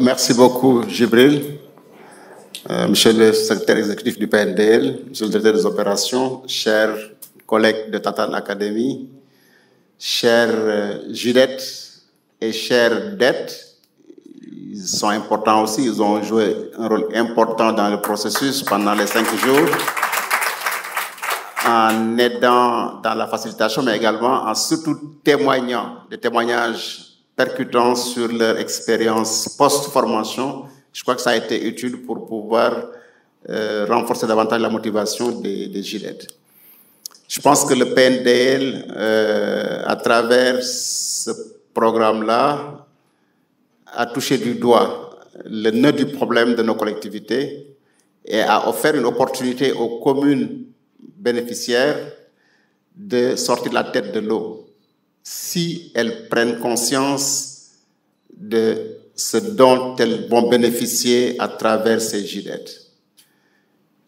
Merci beaucoup, Djibril. Monsieur le secrétaire exécutif du PNDL, monsieur le directeur des opérations, chers collègues de Tatane Academy, chers Judette et chers Det, ils sont importants aussi, ils ont joué un rôle important dans le processus pendant les 5 jours, en aidant dans la facilitation, mais également en surtout témoignant, des témoignages percutants sur leur expérience post-formation. Je crois que ça a été utile pour pouvoir renforcer davantage la motivation des GIDET. Je pense que le PNDL, à travers ce programme-là, a touché du doigt le nœud du problème de nos collectivités et a offert une opportunité aux communes bénéficiaires de sortir la tête de l'eau, si elles prennent conscience de ce dont elles vont bénéficier à travers ces GIDET.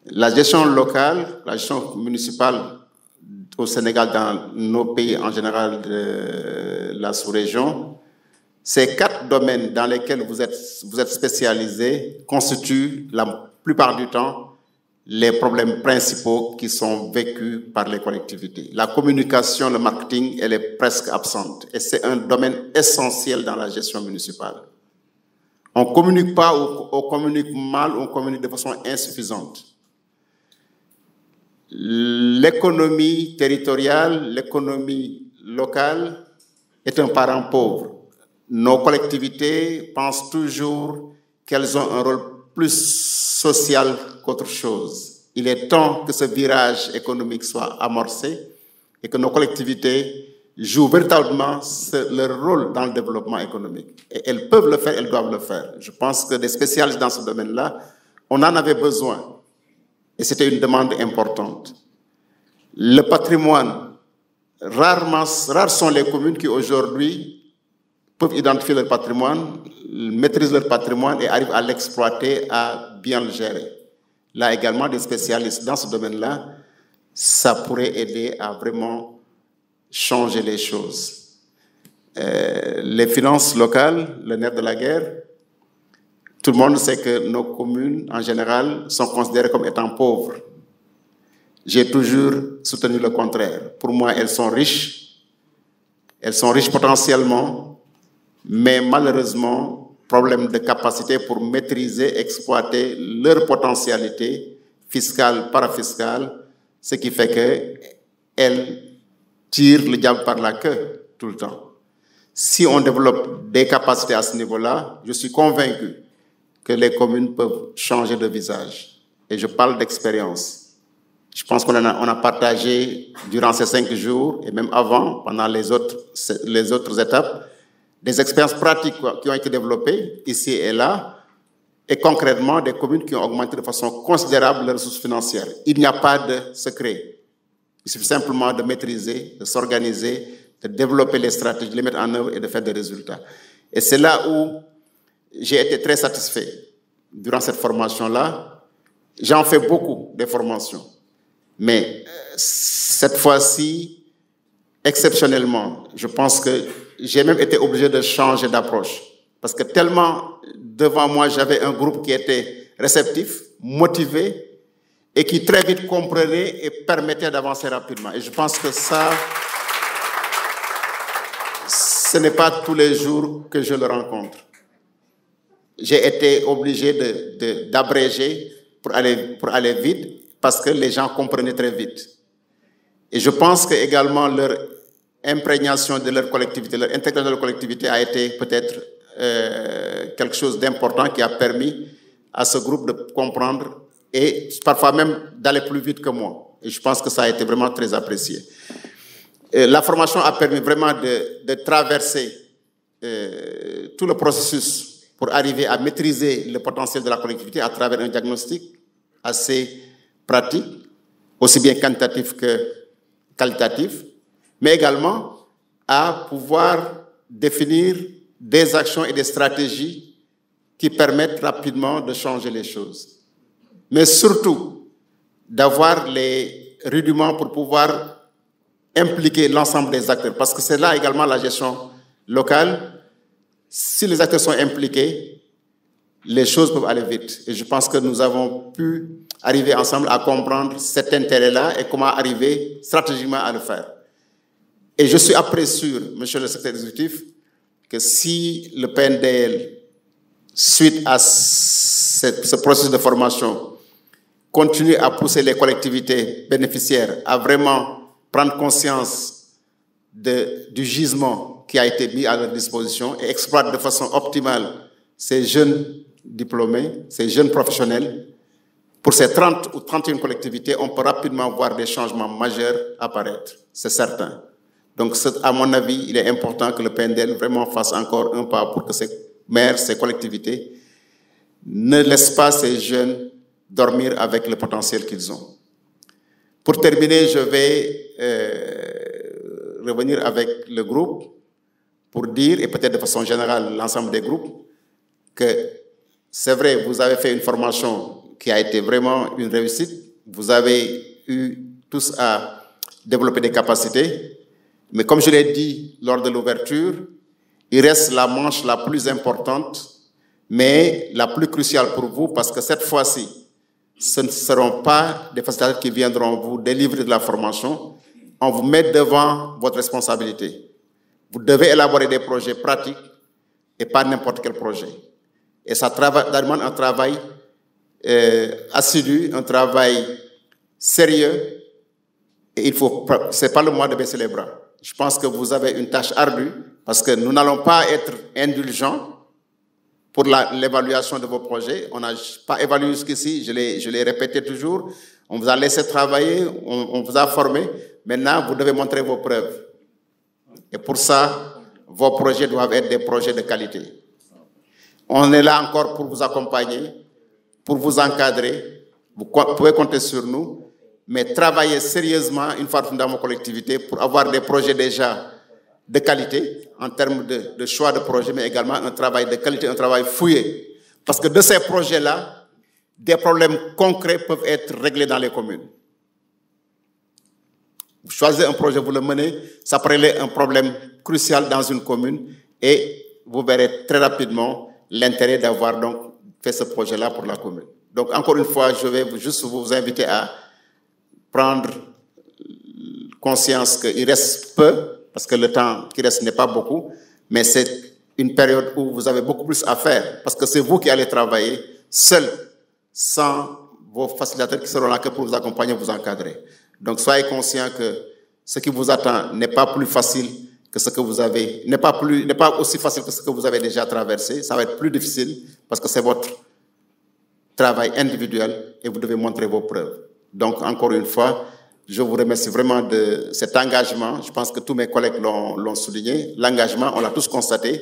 La gestion locale, la gestion municipale au Sénégal, dans nos pays en général de la sous-région, ces 4 domaines dans lesquels vous êtes spécialisés constituent la plupart du temps les problèmes principaux qui sont vécus par les collectivités. La communication, le marketing, elle est presque absente. Et c'est un domaine essentiel dans la gestion municipale. On ne communique pas, ou on communique mal, on communique de façon insuffisante. L'économie territoriale, l'économie locale est un parent pauvre. Nos collectivités pensent toujours qu'elles ont un rôle plus social qu'autre chose. Il est temps que ce virage économique soit amorcé et que nos collectivités jouent véritablement leur rôle dans le développement économique. Et elles peuvent le faire, elles doivent le faire. Je pense que des spécialistes dans ce domaine-là, on en avait besoin. Et c'était une demande importante. Le patrimoine, rares sont les communes qui aujourd'hui peuvent identifier leur patrimoine, maîtrisent leur patrimoine et arrivent à l'exploiter, à bien le gérer. Là également, des spécialistes dans ce domaine-là, ça pourrait aider à vraiment changer les choses. Les finances locales, le nerf de la guerre, tout le monde sait que nos communes, en général, sont considérées comme étant pauvres. J'ai toujours soutenu le contraire. Pour moi, elles sont riches potentiellement, mais malheureusement, problème de capacité pour maîtriser, exploiter leur potentialité fiscale, parafiscale, ce qui fait qu'elles tirent le diable par la queue tout le temps. Si on développe des capacités à ce niveau-là, je suis convaincu que les communes peuvent changer de visage. Et je parle d'expérience. Je pense qu'on a partagé durant ces 5 jours, et même avant, pendant les autres étapes, des expériences pratiques qui ont été développées ici et là, et concrètement des communes qui ont augmenté de façon considérable leurs ressources financières. Il n'y a pas de secret. Il suffit simplement de maîtriser, de s'organiser, de développer les stratégies, de les mettre en œuvre et de faire des résultats. Et c'est là où j'ai été très satisfait durant cette formation-là. J'en fais beaucoup des formations. Mais cette fois-ci, exceptionnellement, je pense que j'ai même été obligé de changer d'approche. Parce que tellement devant moi, j'avais un groupe qui était réceptif, motivé, et qui très vite comprenait et permettait d'avancer rapidement. Et je pense que ça ce n'est pas tous les jours que je le rencontre. J'ai été obligé d'abréger pour aller vite parce que les gens comprenaient très vite. Et je pense que également leur imprégnation de leur collectivité, leur intégration de leur collectivité a été peut-être quelque chose d'important qui a permis à ce groupe de comprendre et parfois même d'aller plus vite que moi. Et je pense que ça a été vraiment très apprécié. La formation a permis vraiment de traverser tout le processus pour arriver à maîtriser le potentiel de la collectivité à travers un diagnostic assez pratique, aussi bien quantitatif que qualitatif, mais également à pouvoir définir des actions et des stratégies qui permettent rapidement de changer les choses. Mais surtout, d'avoir les rudiments pour pouvoir impliquer l'ensemble des acteurs, parce que c'est là également la gestion locale. Si les acteurs sont impliqués, les choses peuvent aller vite. Et je pense que nous avons pu arriver ensemble à comprendre cet intérêt-là et comment arriver stratégiquement à le faire. Et je suis après sûr, monsieur le secrétaire exécutif, que si le PNDL, suite à ce processus de formation, continue à pousser les collectivités bénéficiaires à vraiment prendre conscience du gisement qui a été mis à leur disposition et exploiter de façon optimale ces jeunes diplômés, ces jeunes professionnels, pour ces 30 ou 31 collectivités, on peut rapidement voir des changements majeurs apparaître, c'est certain. Donc, à mon avis, il est important que le PNDL vraiment fasse encore un pas pour que ces maires, ces collectivités ne laissent pas ces jeunes dormir avec le potentiel qu'ils ont. Pour terminer, je vais revenir avec le groupe pour dire, et peut-être de façon générale l'ensemble des groupes, que c'est vrai, vous avez fait une formation qui a été vraiment une réussite. Vous avez eu tous à développer des capacités. Mais comme je l'ai dit lors de l'ouverture, il reste la manche la plus importante, mais la plus cruciale pour vous, parce que cette fois-ci, ce ne seront pas des facilitateurs qui viendront vous délivrer de la formation. On vous met devant votre responsabilité. Vous devez élaborer des projets pratiques et pas n'importe quel projet. Et ça demande un travail assidu, un travail sérieux. Et c'est pas le moment de baisser les bras. Je pense que vous avez une tâche ardue parce que nous n'allons pas être indulgents pour l'évaluation de vos projets. On n'a pas évalué jusqu'ici, je l'ai répété toujours. On vous a laissé travailler, on vous a formé. Maintenant, vous devez montrer vos preuves. Et pour ça, vos projets doivent être des projets de qualité. On est là encore pour vous accompagner, pour vous encadrer. Vous pouvez compter sur nous, mais travaillez sérieusement une fois dans vos collectivités pour avoir des projets déjà de qualité en termes de choix de projet, mais également un travail de qualité, un travail fouillé. Parce que de ces projets-là, des problèmes concrets peuvent être réglés dans les communes. Vous choisissez un projet, vous le menez, ça pourrait être un problème crucial dans une commune et vous verrez très rapidement l'intérêt d'avoir donc fait ce projet-là pour la commune. Donc encore une fois, je vais juste vous inviter à prendre conscience qu'il reste peu, parce que le temps qui reste n'est pas beaucoup, mais c'est une période où vous avez beaucoup plus à faire, parce que c'est vous qui allez travailler seul, sans vos facilitateurs qui seront là que pour vous accompagner, vous encadrer. Donc soyez conscients que ce qui vous attend n'est pas plus facile que ce que vous avez, n'est pas aussi facile que ce que vous avez déjà traversé. Ça va être plus difficile parce que c'est votre travail individuel et vous devez montrer vos preuves. Donc encore une fois, je vous remercie vraiment de cet engagement. Je pense que tous mes collègues l'ont souligné. L'engagement, on l'a tous constaté.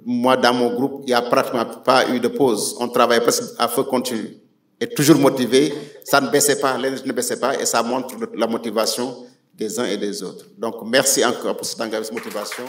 Moi, dans mon groupe, il n'y a pratiquement pas eu de pause. On travaille presque à feu continu. Et toujours motivé, ça ne baissait pas, l'énergie ne baissait pas et ça montre la motivation des uns et des autres. Donc, merci encore pour cet engagement, cette motivation.